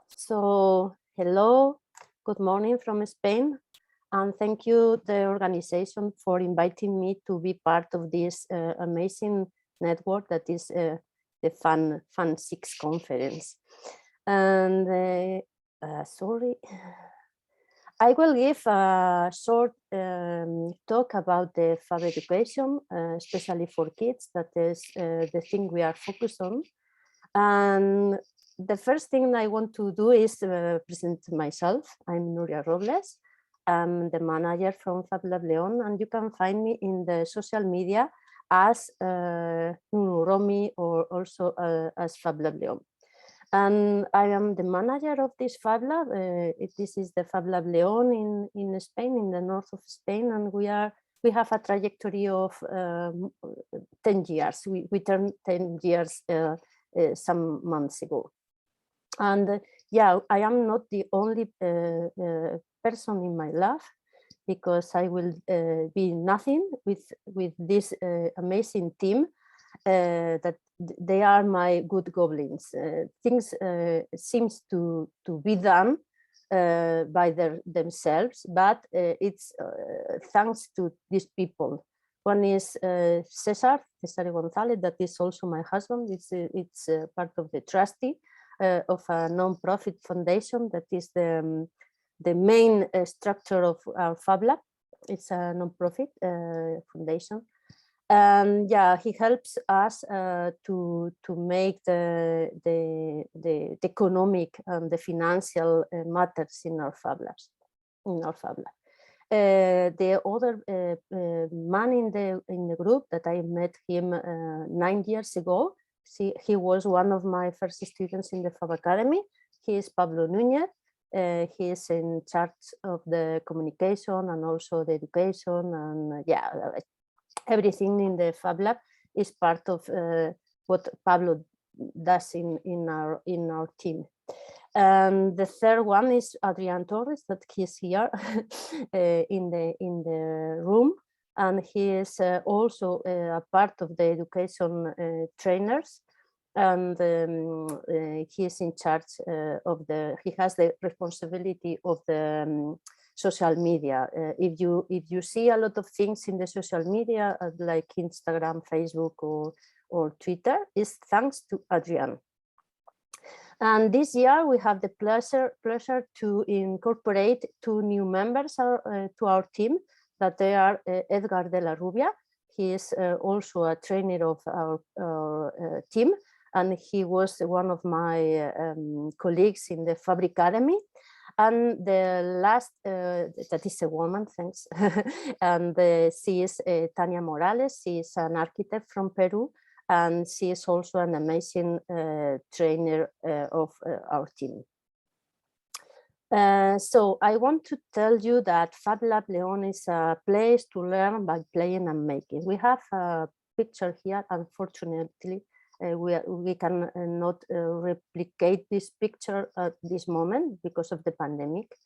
So, hello, good morning from Spain, and thank you, the organization, for inviting me to be part of this amazing network that is the FAN6 conference. And sorry, I will give a short talk about the Fab education, especially for kids. That is the thing we are focused on. And the first thing I want to do is present myself. I'm Nuria Robles. I'm the manager from Fablab León, and you can find me in the social media as Romi or also as Fablab León. And I am the manager of this Fablab. This is the Fablab León in Spain, in the north of Spain, and we have a trajectory of 10 years. We turned 10 years some months ago. And yeah, I am not the only person in my lab, because I will be nothing with this amazing team that they are my good goblins. Things seems to be done by themselves, but it's thanks to these people. One is Cesar Gonzalez, that is also my husband. It's part of the trustee of a non-profit foundation that is the main structure of our Fab Lab. It's a non-profit foundation. And yeah, he helps us to make the economic and the financial matters in our Fab Labs, the other man in the group that I met him 9 years ago. He was one of my first students in the Fab Academy. He is Pablo Núñez. He is in charge of the communication and also the education, and yeah, everything in the Fab Lab is part of what Pablo does in our team. And the third one is Adrian Torres, that he's here in the room, and he is also a part of the education trainers, and he is in charge he has the responsibility of the social media. If you see a lot of things in the social media, like Instagram, Facebook, or Twitter, is thanks to Adrian. And this year we have the pleasure to incorporate 2 new members to our team, that they are Edgar de la Rubia. He is also a trainer of our team, and he was one of my colleagues in the Fab Academy. And the last, that is a woman, thanks. And she is Tanya Morales. She is an architect from Peru, and she is also an amazing trainer of our team. So I want to tell you that Fab Lab León is a place to learn by playing and making. We have a picture here. Unfortunately, we can not replicate this picture at this moment because of the pandemic.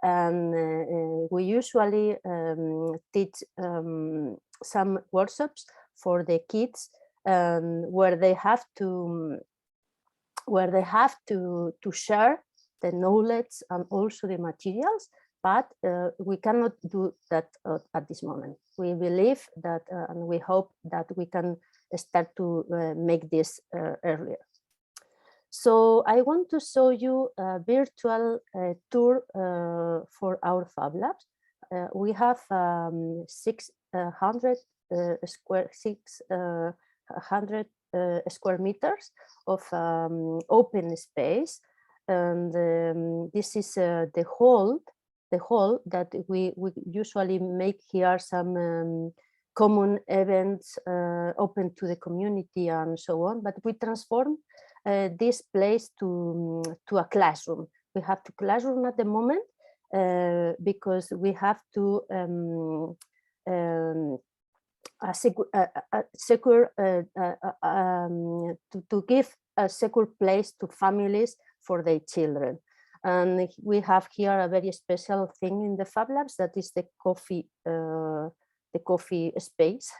And we usually teach some workshops for the kids where they have to share the knowledge and also the materials, but we cannot do that at this moment. We believe that and we hope that we can start to make this earlier. So I want to show you a virtual tour for our Fab Labs. We have 600 square meters of open space, and this is the hall that we usually make here some common events open to the community and so on, but we transform this place to a classroom. We have a classroom at the moment because we have to to give a secure place to families for their children. And we have here a very special thing in the Fab Labs, that is the coffee space.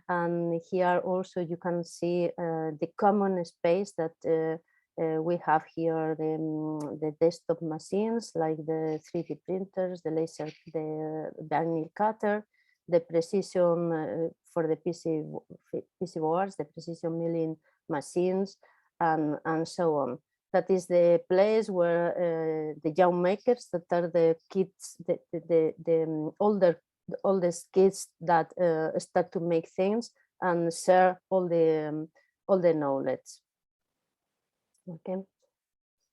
And here also you can see the common space that we have here, the desktop machines like the 3D printers, the laser, the vinyl cutter, the precision for the PC boards, the precision milling machines, and so on. That is the place where the young makers, that are the kids, the oldest kids that start to make things and share all the knowledge. Okay,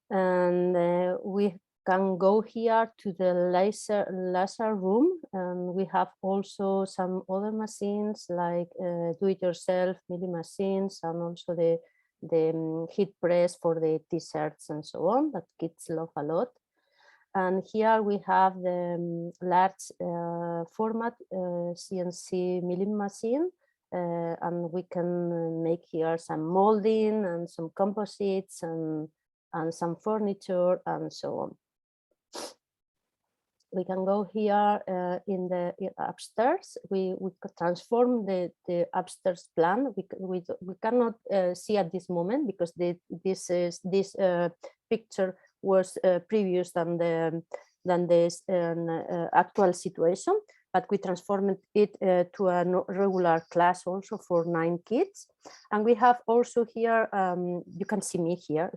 and we can go here to the laser room, and we have also some other machines like do-it-yourself milling machines, and also the heat press for the t-shirts and so on that kids love a lot. And here we have the large format CNC milling machine, and we can make here some molding and some composites and some furniture and so on. We can go here in the upstairs. We could transform the upstairs plan. We cannot see at this moment because this picture was previous than this actual situation. But we transformed it to a regular class also for 9 kids. And we have also here, you can see me here,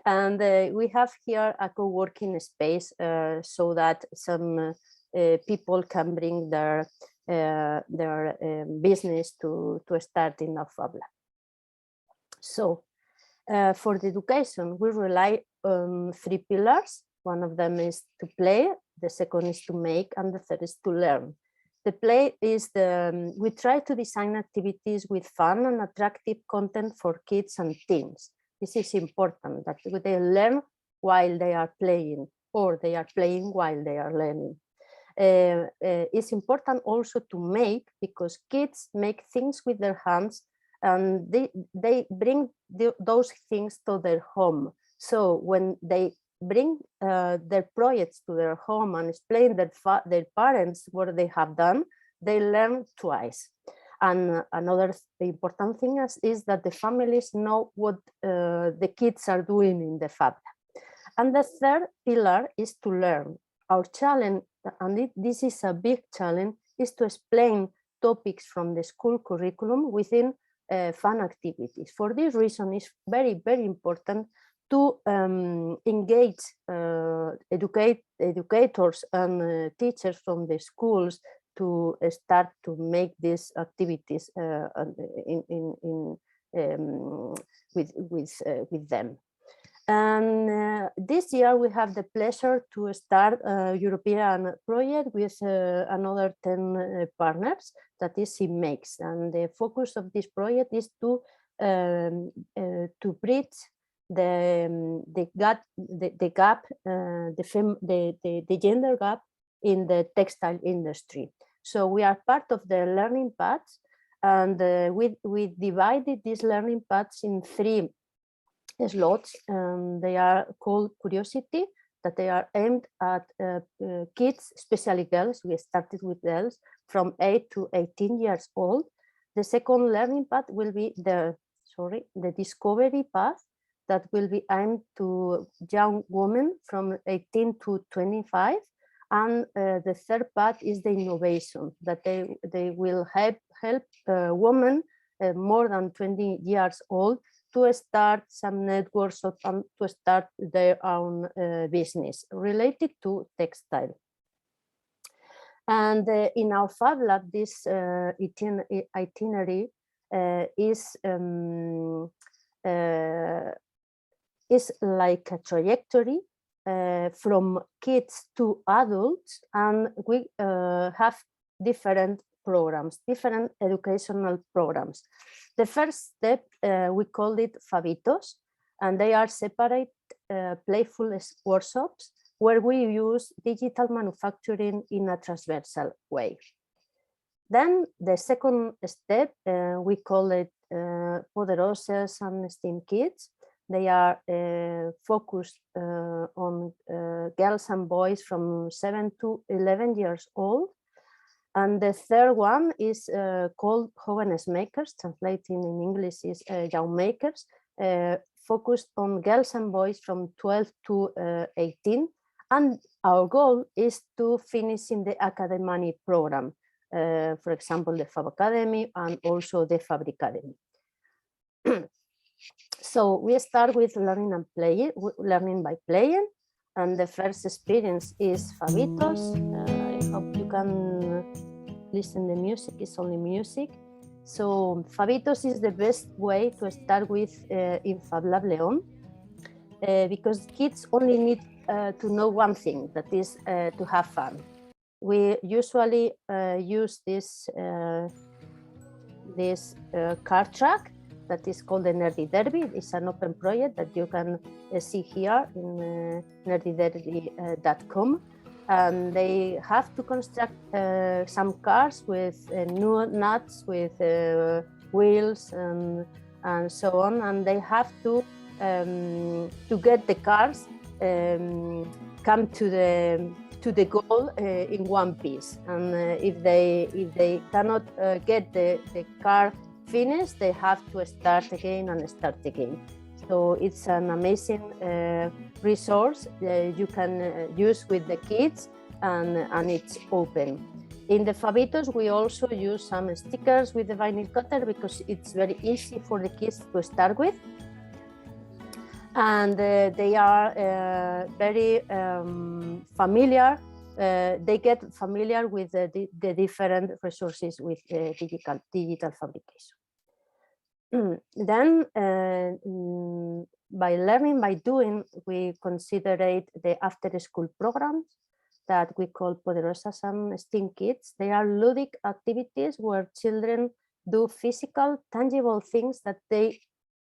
and we have here a co-working space so that some people can bring their business to start in a Fab Lab. So for the education, we rely on 3 pillars. One of them is to play, the second is to make, and the third is to learn. The play is we try to design activities with fun and attractive content for kids and teens. This is important, that they learn while they are playing, or they are playing while they are learning. It's important also to make, because kids make things with their hands, and they bring those things to their home. So when they bring their projects to their home and explain their parents what they have done, they learn twice. And another important thing is that the families know what the kids are doing in the Fab. And the third pillar is to learn. Our challenge, and this is a big challenge, is to explain topics from the school curriculum within fun activities. For this reason, it's very, very important to engage educators and teachers from the schools to start to make these activities with them. And this year we have the pleasure to start a European project with another 10 partners, that is Makes. And the focus of this project is to bridge the gender gap in the textile industry. So we are part of the learning paths, and we divided these learning paths in 3 slots. They are called Curiosity, that they are aimed at kids, especially girls. We started with girls from 8 to 18 years old. The second learning path will be the Discovery path, that will be aimed to young women from 18 to 25. And the third path is the Innovation, that they will help women more than 20 years old to start some networks and to start their own business related to textile. And in our Fab Lab, this itinerary is like a trajectory from kids to adults, and we have different programs, different educational programs. The first step, we call it Fabitos, and they are separate playful workshops where we use digital manufacturing in a transversal way. Then the second step, we call it Poderosas and STEAM Kids. They are focused on girls and boys from 7 to 11 years old. And the third one is called Jóvenes Makers, translating in English is Young Makers, focused on girls and boys from 12 to 18. And our goal is to finish in the Academy program, for example, the Fab Academy and also the Fab Academy. So we start with learning and playing, learning by playing. And the first experience is Fabitos. I hope you can listen to the music, it's only music. So Fabitos is the best way to start with in Fablab León, because kids only need to know one thing, that is to have fun. We usually use this card track that is called the Nerdy Derby. It's an open project that you can see here in nerdyderby.com. And they have to construct some cars with new nuts, with wheels and so on. And they have to get the cars come to the goal in one piece. And if they cannot get the car finished, they have to start again and start again. So it's an amazing resource you can use with the kids, and it's open. In the Fabitos, we also use some stickers with the vinyl cutter because it's very easy for the kids to start with. And they are very familiar. They get familiar with the different resources with digital fabrication. Then, by learning by doing, we consider the after-school programs that we call Poderosas and STEAM Kids. They are ludic activities where children do physical, tangible things that they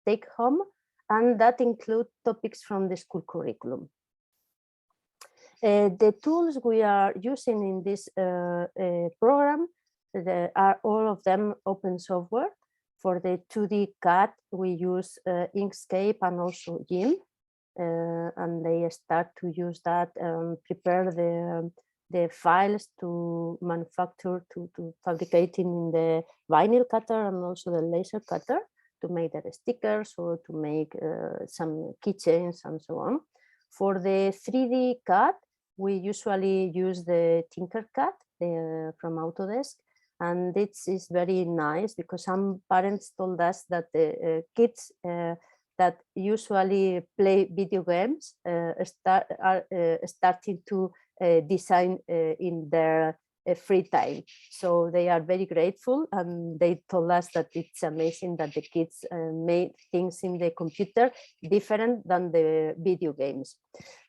take home, and that include topics from the school curriculum. The tools we are using in this program are all of them open software. For the 2D CAD, we use Inkscape and also GIMP, and they start to use that and prepare the files to manufacture, to fabricating in the vinyl cutter and also the laser cutter to make the stickers or to make some keychains and so on. For the 3D CAD, we usually use the Tinkercad from Autodesk. And this is very nice because some parents told us that the kids that usually play video games are starting to design in their free time. So they are very grateful, and they told us that it's amazing that the kids made things in the computer different than the video games.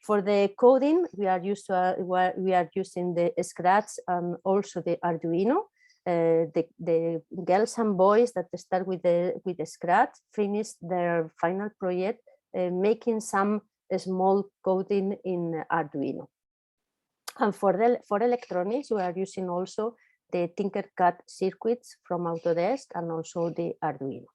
For the coding, we are using the Scratch and also the Arduino. The girls and boys that start with the Scratch finish their final project making some small coding in Arduino. And for electronics, we are using also the Tinkercad circuits from Autodesk and also the Arduino.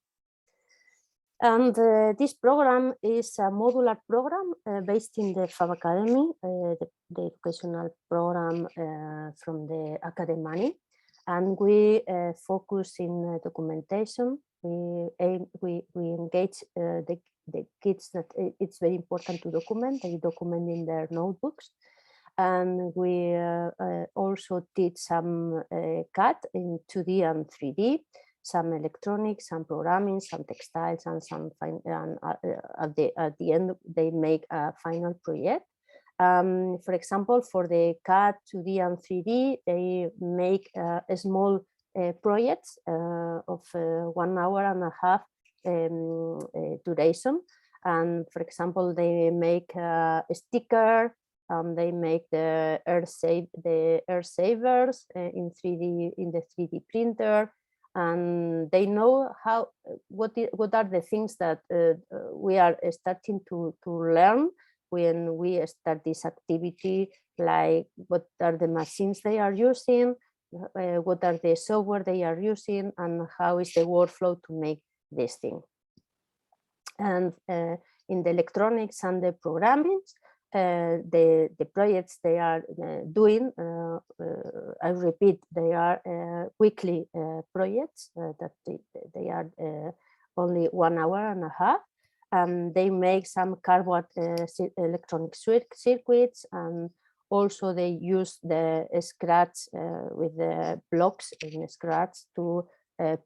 And this program is a modular program based in the Fab Academy, the educational program from the Academy. And we focus in documentation. We engage the kids that it's very important to document. They document in their notebooks. And we also teach some CAD in 2D and 3D, some electronics, some programming, some textiles, and some at the end they make a final project. For example, for the CAD 2D and 3D, they make small projects of 1 hour and a half duration. And for example, they make a sticker. They make the air savers in 3D in the 3D printer, and they know what are the things that we are starting to learn when we start this activity, like what are the machines they are using, what are the software they are using, and how is the workflow to make this thing. And in the electronics and the programming, the projects they are doing, I repeat, they are weekly projects that they are only 1 hour and a half. and they make some cardboard electronic circuits, and also they use the Scratch with the blocks in Scratch to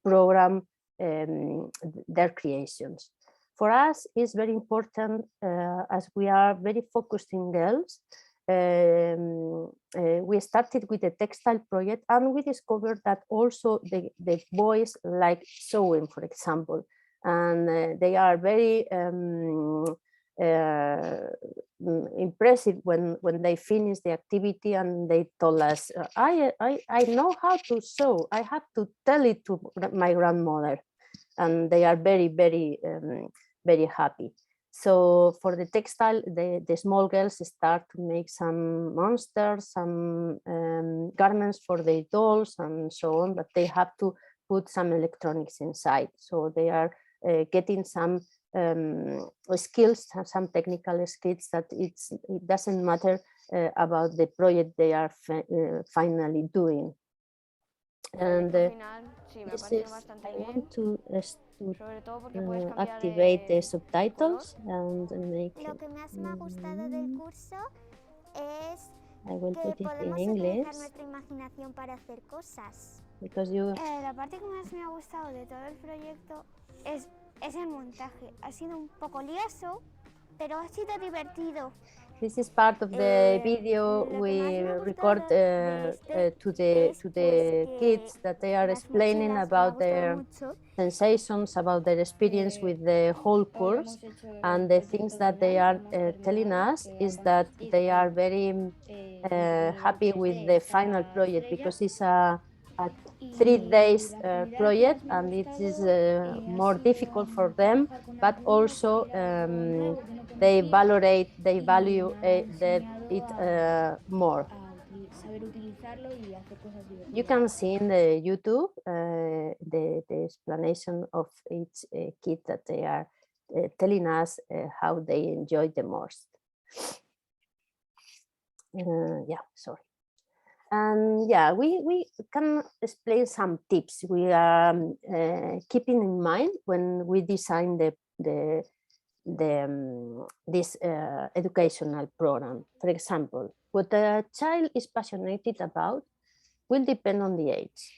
program their creations. For us, it's very important, as we are very focused in girls. We started with a textile project, and we discovered that also the boys like sewing, for example, and they are very impressive when they finish the activity, and they told us, I know how to sew, I have to tell it to my grandmother, and they are very, very, very happy. So for the textile, the small girls start to make some monsters, some garments for their dolls and so on, but they have to put some electronics inside. So they are getting some skills, some technical skills, that it doesn't matter about the project they are finally doing. And this is, I want to activate the subtitles and make Lo que más me ha gustado del curso es I will que put it in podemos English utilizar nuestra imaginación para hacer cosas. because you La parte que más me ha gustado de todo el proyecto es el montaje. Ha sido un poco lioso, pero ha sido divertido. This is part of the video we record to the kids, that they are explaining about their sensations, about their experience with the whole course, and the things that they are telling us is that they are very happy with the final project, because it's a 3 days project, and it is more difficult for them, but also they value it more. You can see in the YouTube the explanation of each kid that they are telling us how they enjoy the most. Yeah, sorry. And yeah, we can explain some tips we are keeping in mind when we design this educational program. For example, what a child is passionate about will depend on the age,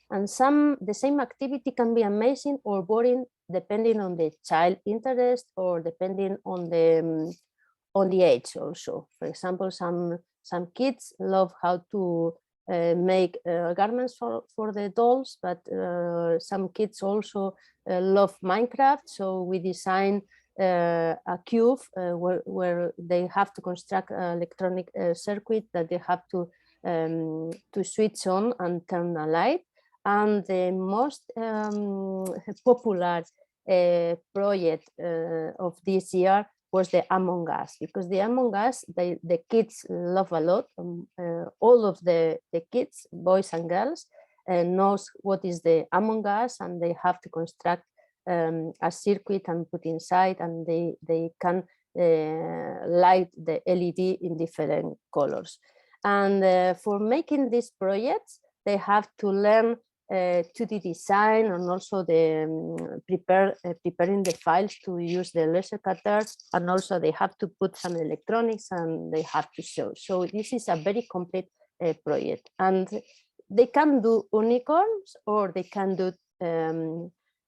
and the same activity can be amazing or boring depending on the child interest, or depending on the age also. For example, some kids love how to make garments for the dolls, but some kids also love Minecraft, so we design a cube where they have to construct an electronic circuit that they have to switch on and turn a light. And the most popular project of this year was the Among Us, because the Among Us, the kids love a lot. All of the kids, boys and girls, knows what is the Among Us, and they have to construct a circuit and put inside, and they can light the LED in different colors. And for making these projects, they have to learn 2D design, and also preparing the files to use the laser cutter, and also they have to put some electronics, and they have to show. So this is a very complete project, and they can do unicorns, or they can do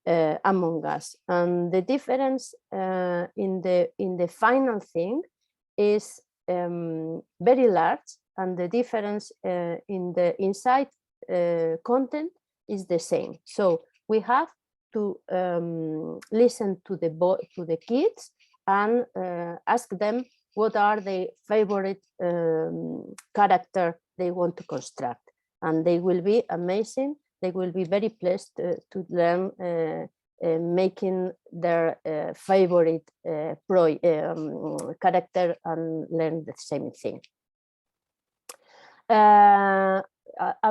Among Us. And the difference in the final thing is very large, and the difference in the inside content is the same. So we have to listen to the kids and ask them what are the favorite character they want to construct, and they will be amazing. They will be very pleased to learn making their favorite character and learn the same thing. A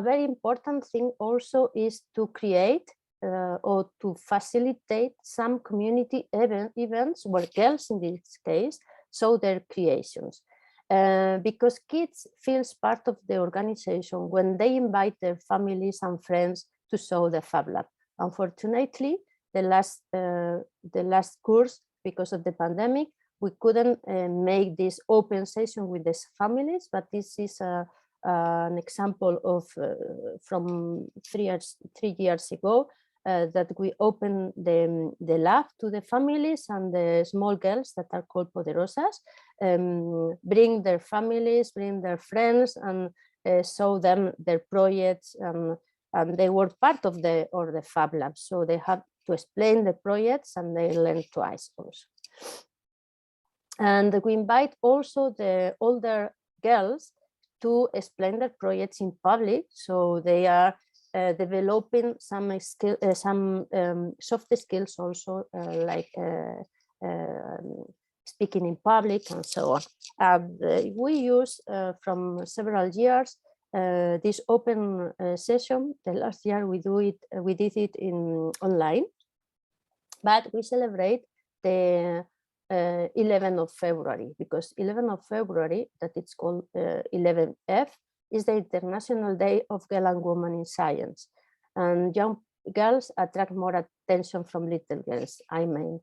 very important thing also is to create or to facilitate some community events where girls, in this case, show their creations. Because kids feel part of the organization when they invite their families and friends to show the Fab Lab. Unfortunately, the last course because of the pandemic, we couldn't make this open session with these families, but this is an example of from 3 years ago that we opened the lab to the families and the small girls that are called poderosas, bring their families, bring their friends, and show them their projects, and they were part of the Fab Labs, so they had to explain the projects and they learned twice also. And we invite also the older girls to explain their projects in public, so they are developing some soft skills also, like speaking in public and so on. We use from several years this open session. The last year we did it in online, but we celebrate the 11th of February, because 11th of February, that it's called 11F, is the International Day of Girl and Woman in Science. And young girls attract more attention from little girls. I mean,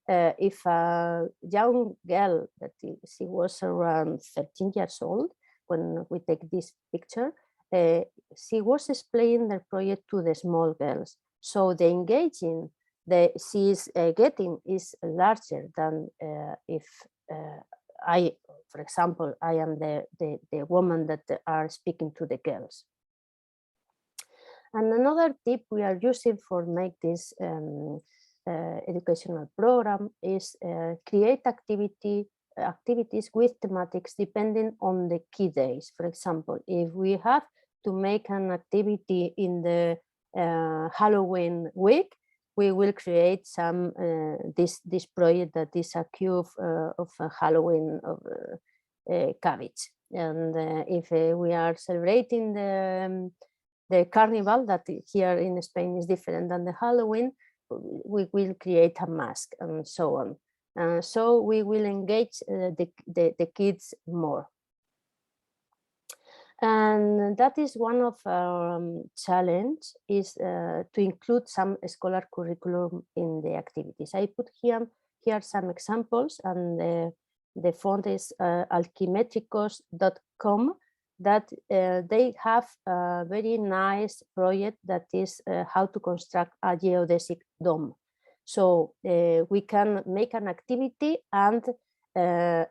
if a young girl, that she was around 13 years old when we take this picture, she was explaining the project to the small girls. So the engaging she is getting is larger than if I, for example, I am the woman that are speaking to the girls. And another tip we are using for make this educational program is create activities with thematics depending on the key days. For example, if we have to make an activity in the Halloween week, we will create some this project that is a cube of a Halloween of cabbage. And if we are celebrating the carnival, that here in Spain is different than the Halloween, we will create a mask and so on. So we will engage the kids more. And that is one of our challenge, is to include some scholar curriculum in the activities. I put here some examples, and the font is alquimetricos.com, that they have a very nice project that is how to construct a geodesic dome. So we can make an activity and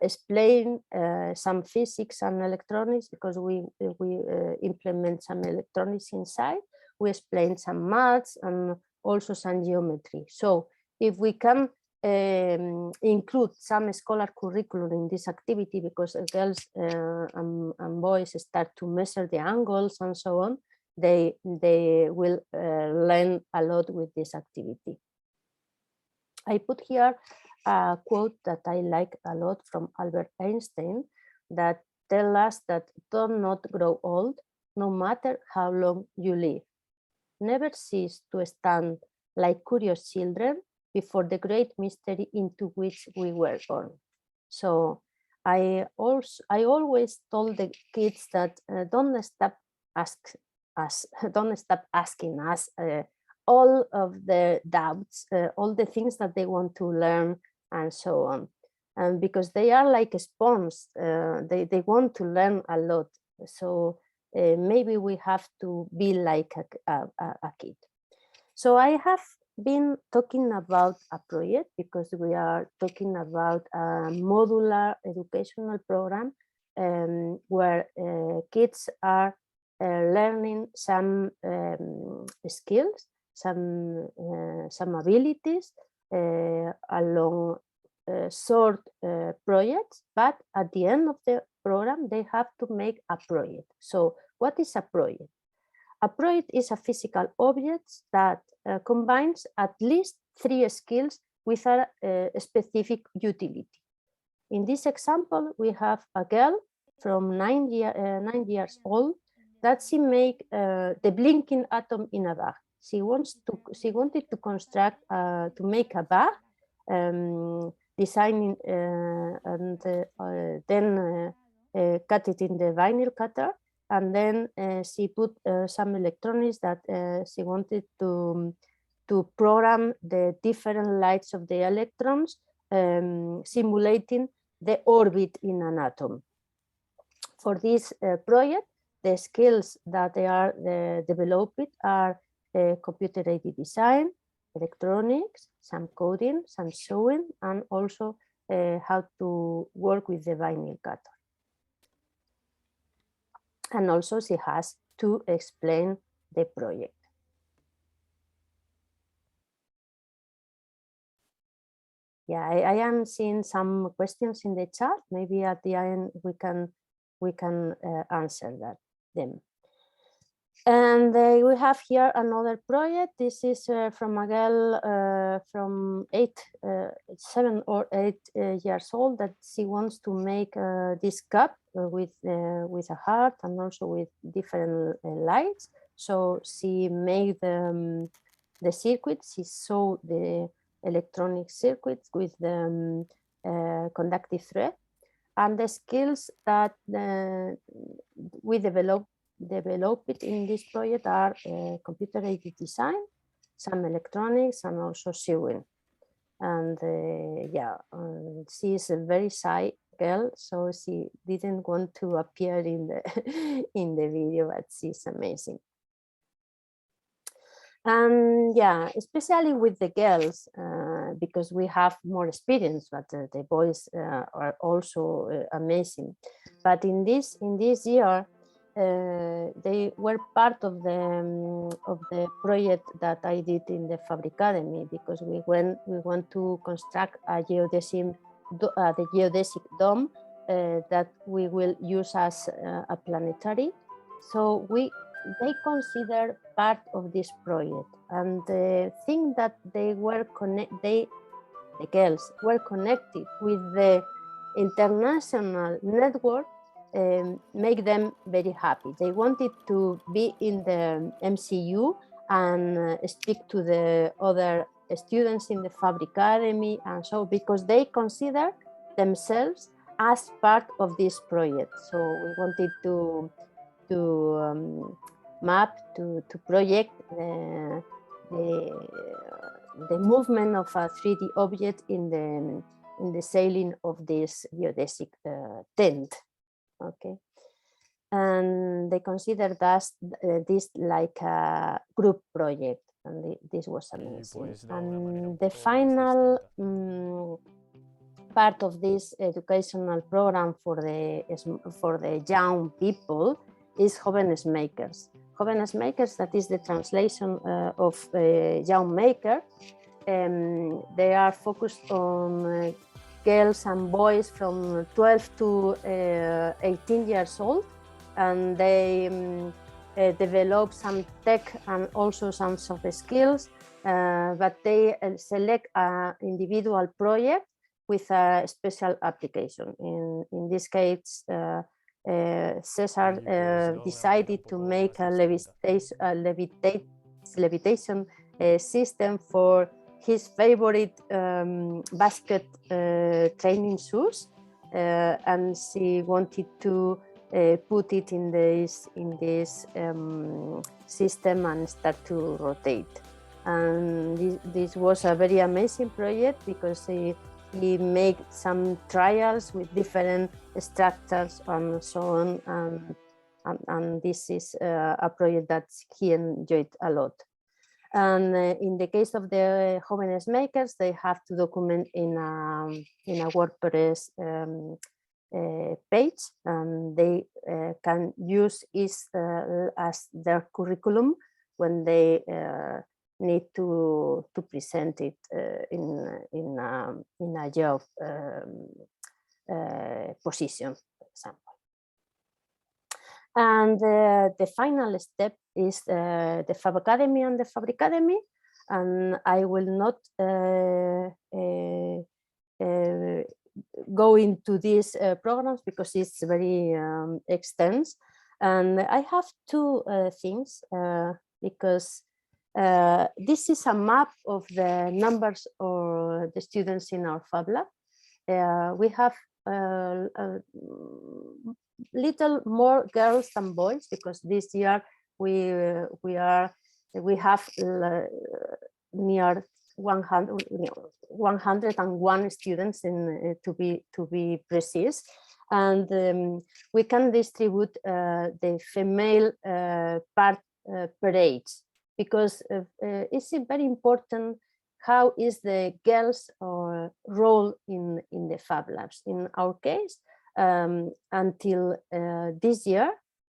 explain some physics and electronics, because we implement some electronics inside. We explain some maths and also some geometry. So if we can include some scholar curriculum in this activity, because girls and boys start to measure the angles and so on, they will learn a lot with this activity. I put here a quote that I like a lot from Albert Einstein, that tell us that do not grow old, no matter how long you live. Never cease to stand like curious children before the great mystery into which we were born. So I always told the kids that don't stop asking us all of the doubts, all the things that they want to learn and so on. And because they are like a sponge, they want to learn a lot. So maybe we have to be like a kid. So I have been talking about a project because we are talking about a modular educational program where kids are learning some skills, some abilities along short projects, but at the end of the program they have to make a project. So what is a project? A project is a physical object that combines at least 3 skills with a specific utility. In this example, we have a girl from 9 years old that she make the blinking atom in a bag. She wanted to construct, to make a bag, designing and then cut it in the vinyl cutter, and then she put some electronics that she wanted to to program the different lights of the electrons, simulating the orbit in an atom. For this project, the skills that they are developed are computer-aided design, electronics, some coding, some sewing, and also how to work with the vinyl cutter. And also she has to explain the project. Yeah, I am seeing some questions in the chat. Maybe at the end we can answer them. And we have here another project. This is from a girl from 7 or 8 years old, that she wants to make this cup with a heart and also with different lights. So she made the circuits. She saw the electronic circuits with the conductive thread, and the skills that we developed in this project are computer-aided design, some electronics, and also sewing. And she is a very shy girl, so she didn't want to appear in the in the video, but she's amazing. And yeah, especially with the girls, because we have more experience, but the boys are also amazing. But in this year, they were part of the project that I did in the Fab Academy, because we want to construct a geodesic dome that we will use as a planetary. So they consider part of this project, and the thing that the girls were connected with the international network make them very happy. They wanted to be in the MCU and speak to the other students in the Fab Academy, and so, because they consider themselves as part of this project. So we wanted to map, to project the movement of a 3D object in the sailing of this geodesic tent. Okay, and they consider this like a group project, and this was amazing. And the final part of this educational program for the young people is Jóvenes Makers. Jóvenes Makers, that is the translation of young maker. They are focused on girls and boys from 12 to 18 years old, and they develop some tech and also some soft skills, but they select an individual project with a special application. In this case, Cesar decided to make a levitation system for his favorite basket training shoes, and she wanted to put it in this system and start to rotate. And this was a very amazing project, because he made some trials with different structures and so on, and this is a project that he enjoyed a lot. And in the case of the Jóvenes Makers, they have to document in a WordPress page, and they can use it as their curriculum when they need to present it in a job position, for example. And the final step is the Fab Academy and the Fab Academy, and I will not go into these programs because it's very extensive. And I have two things, because this is a map of the numbers of the students in our Fab Lab. We have little more girls than boys, because this year we have near 101 students to be precise, and we can distribute the female part per age, because it's very important how is the girls' role in the Fab Labs. In our case, until this year,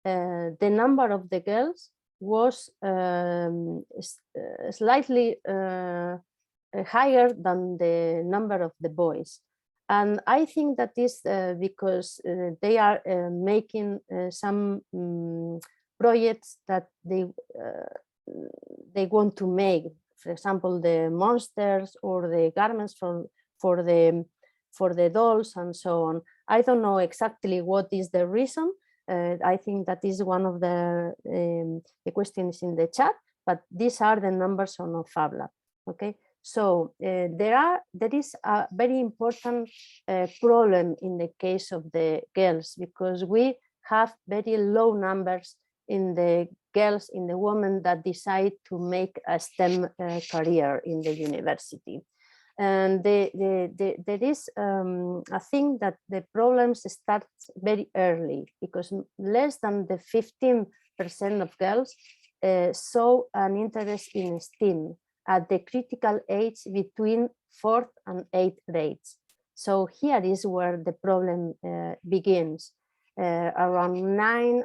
the number of the girls was slightly higher than the number of the boys. And I think that is because they are making some projects that they want to make. For example, the monsters or the garments for the dolls and so on. I don't know exactly what is the reason. I think that is one of the questions in the chat, but these are the numbers on a Fab Lab. Okay, so there is a very important problem in the case of the girls, because we have very low numbers in the girls, in the women that decide to make a STEM career in the university. And there is a thing that the problems start very early, because less than the 15% of girls show an interest in STEM at the critical age between 4th and 8th grades. So here is where the problem begins, around 9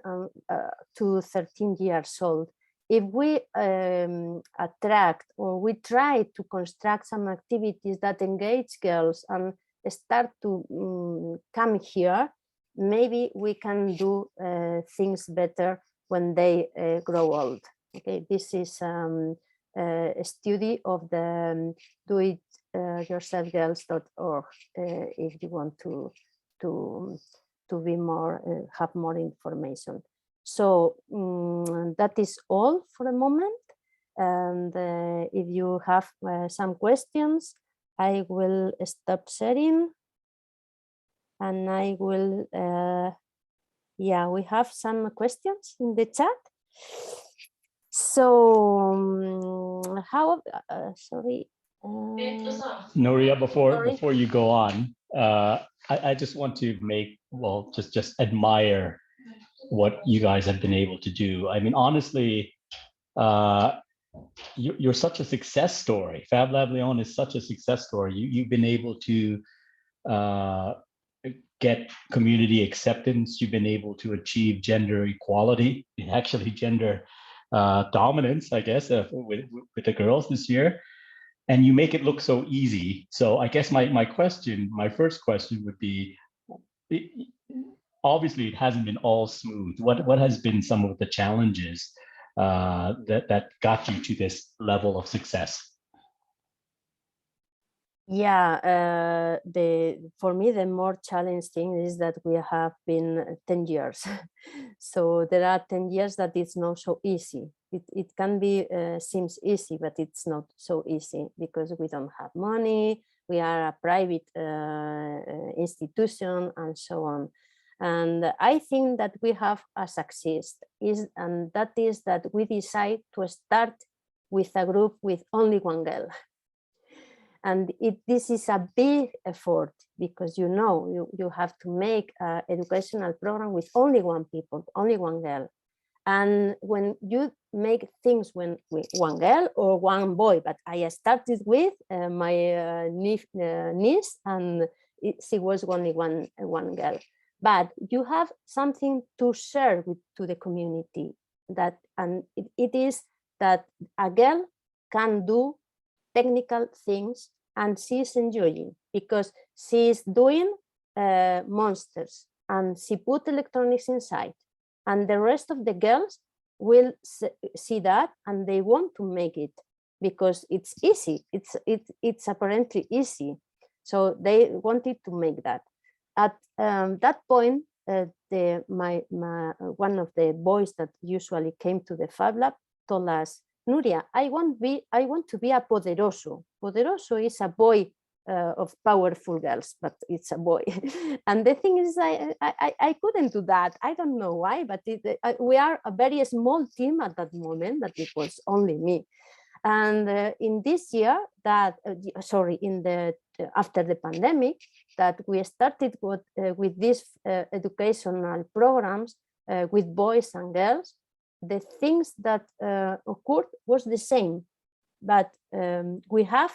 to 13 years old. If we attract or we try to construct some activities that engage girls and start to come here, maybe we can do things better when they grow old. Okay, this is a study of the doityourselfgirls.org if you want to be more, have more information. So that is all for the moment. And if you have some questions, I will stop sharing. And I will, yeah, we have some questions in the chat. So how, sorry. Nuria, before you go on, I just want to make, well, just admire what you guys have been able to do. I mean, honestly, you're such a success story. Fab Lab Leon is such a success story. You've been able to get community acceptance. You've been able to achieve gender equality, actually gender dominance, I guess, with the girls this year. And you make it look so easy. So I guess my first question would be, obviously it hasn't been all smooth. What has been some of the challenges that got you to this level of success? Yeah, for me, the more challenging thing is that we have been 10 years. So there are 10 years that it's not so easy. It can be, seems easy, but it's not so easy because we don't have money. We are a private institution and so on. And I think that we have a success, and that is that we decide to start with a group with only one girl. And this is a big effort because you have to make an educational program with only one people, only one girl. And when you make things with one girl or one boy, but I started with my niece, and she was only one girl. But you have something to share to the community, and it is that a girl can do technical things and she's enjoying because she's doing monsters and she put electronics inside, and the rest of the girls will see that and they want to make it because it's easy. It's apparently easy, so they wanted to make that. At that point, one of the boys that usually came to the Fab Lab told us, Nuria, I want to be a poderoso. Poderoso is a boy of powerful girls, but it's a boy. And the thing is, I couldn't do that. I don't know why, but we are a very small team at that moment, that it was only me. And in this year, that sorry, in the after the pandemic, that we started with these educational programs with boys and girls, the things that occurred was the same, but we have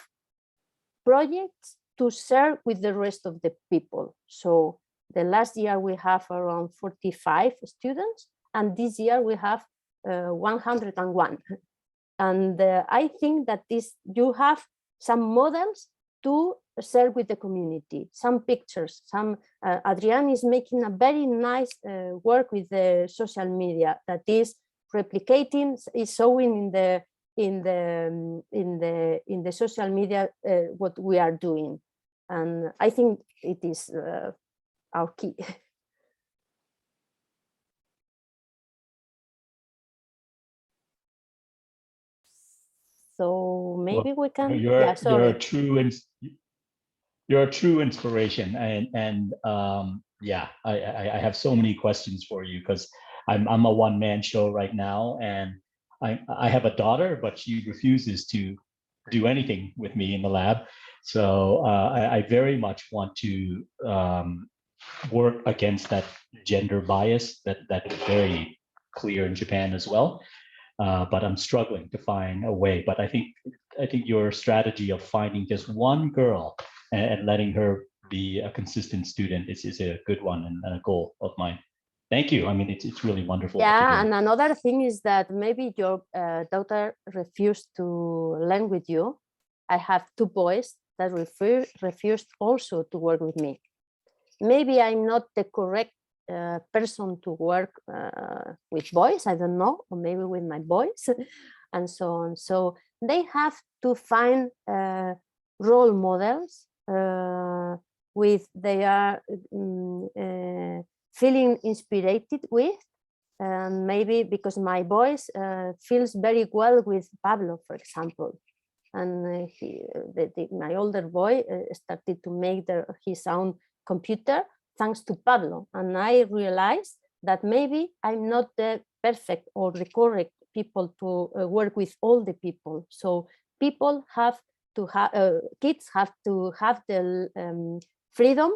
projects to share with the rest of the people. So the last year we have around 45 students, and this year we have 101. And I think that you have some models to share with the community, some pictures, Adrian is making a very nice work with the social media that is replicating, is showing in the social media what we are doing. And I think it is our key. So maybe we can. You're a true inspiration, and yeah, I have so many questions for you because I'm a one-man show right now, and I have a daughter, but she refuses to do anything with me in the lab. So I very much want to work against that gender bias that is very clear in Japan as well. But I'm struggling to find a way. But I think your strategy of finding just one girl and letting her be a consistent student is a good one and a goal of mine. Thank you. I mean, it's really wonderful. Yeah, and another thing is that maybe your daughter refused to learn with you. I have two boys that refused also to work with me. Maybe I'm not the correct person to work with boys, I don't know, or maybe with my boys and so on. So they have to find role models with they are feeling inspired with, and maybe because my boys feels very well with Pablo, for example, and my older boy started to make his own computer thanks to Pablo, and I realized that maybe I'm not the perfect or the correct people to work with all the people. So people have to have, kids have to have the freedom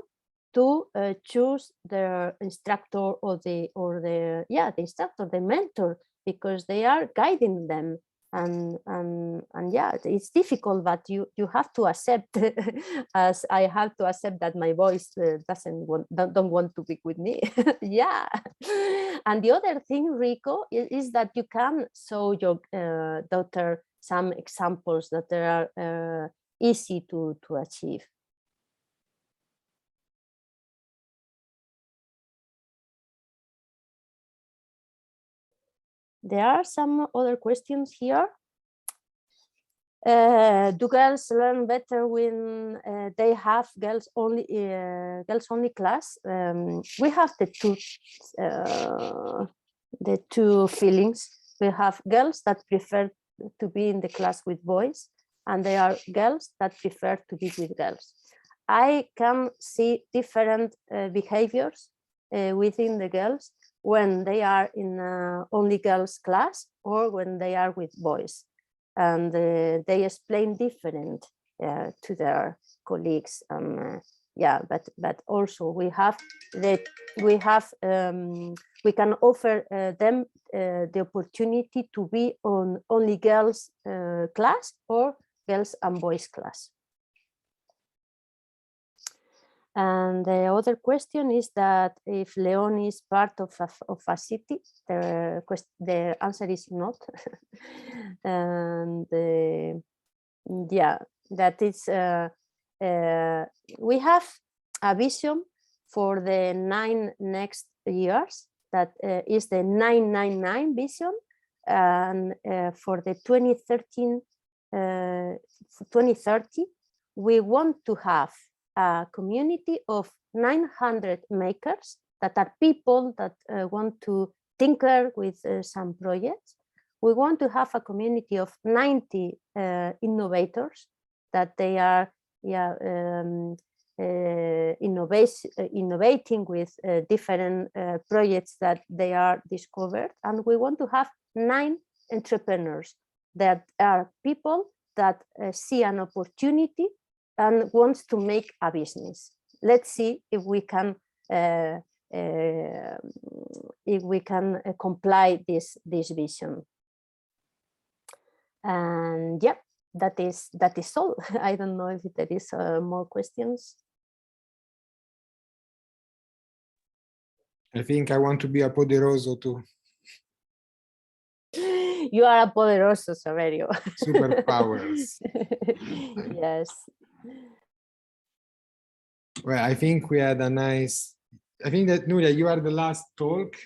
to choose their instructor or the instructor, the mentor, because they are guiding them. And yeah, it's difficult, but you have to accept, as I have to accept that my voice don't want to be with me. Yeah. And the other thing, Rico, is that you can show your daughter some examples that are easy to achieve. There are some other questions here. Do girls learn better when they have girls only class? We have the two feelings. We have girls that prefer to be in the class with boys, and there are girls that prefer to be with girls. I can see different behaviors within the girls when they are in only girls class or when they are with boys, and they explain different to their colleagues. Yeah, but also we can offer them the opportunity to be on only girls class or girls and boys class. And the other question is that if Leon is part of a city, the answer is not. And yeah, that is, we have a vision for the 9 next years, that is the 999 vision. And for the 2030, we want to have a community of 900 makers that are people that want to tinker with some projects. We want to have a community of 90 innovators that they are innovating with different projects that they are discovered. And we want to have 9 entrepreneurs there are people that see an opportunity and wants to make a business. Let's see if we can comply this vision. And yeah, that is all. I don't know if there is more questions. I think I want to be a poderoso too. You are a poderoso, Saverio. Superpowers. Yes. Well, I think we had a nice, I think that Nuria, you are the last talk.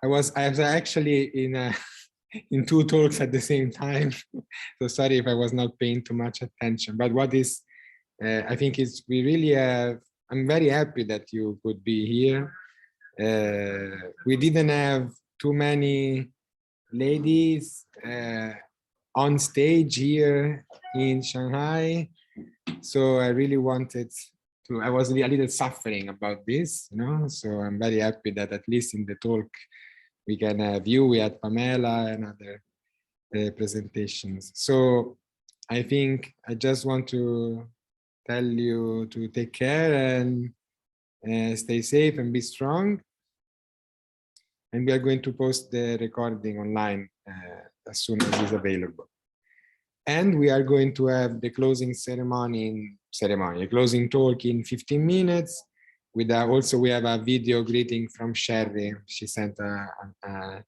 I was actually in two talks at the same time. So sorry if I was not paying too much attention, but what is, I think is we really have, I'm very happy that you could be here. We didn't have too many ladies on stage here in Shanghai. So I really wanted to, I was a little suffering about this, you know, so I'm very happy that at least in the talk we can have you, we had Pamela and other presentations. So I think I just want to tell you to take care and stay safe and be strong. And we are going to post the recording online as soon as it's available. And we are going to have the closing a closing talk in 15 minutes. With also, we have a video greeting from Sherry. She sent a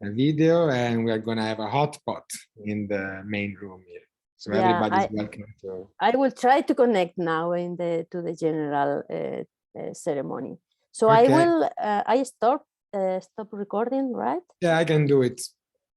video, and we are going to have a hot pot in the main room here. So yeah, everybody's welcome to. I will try to connect now to the general ceremony. So okay. I will. I stop recording, right? Yeah, I can do it.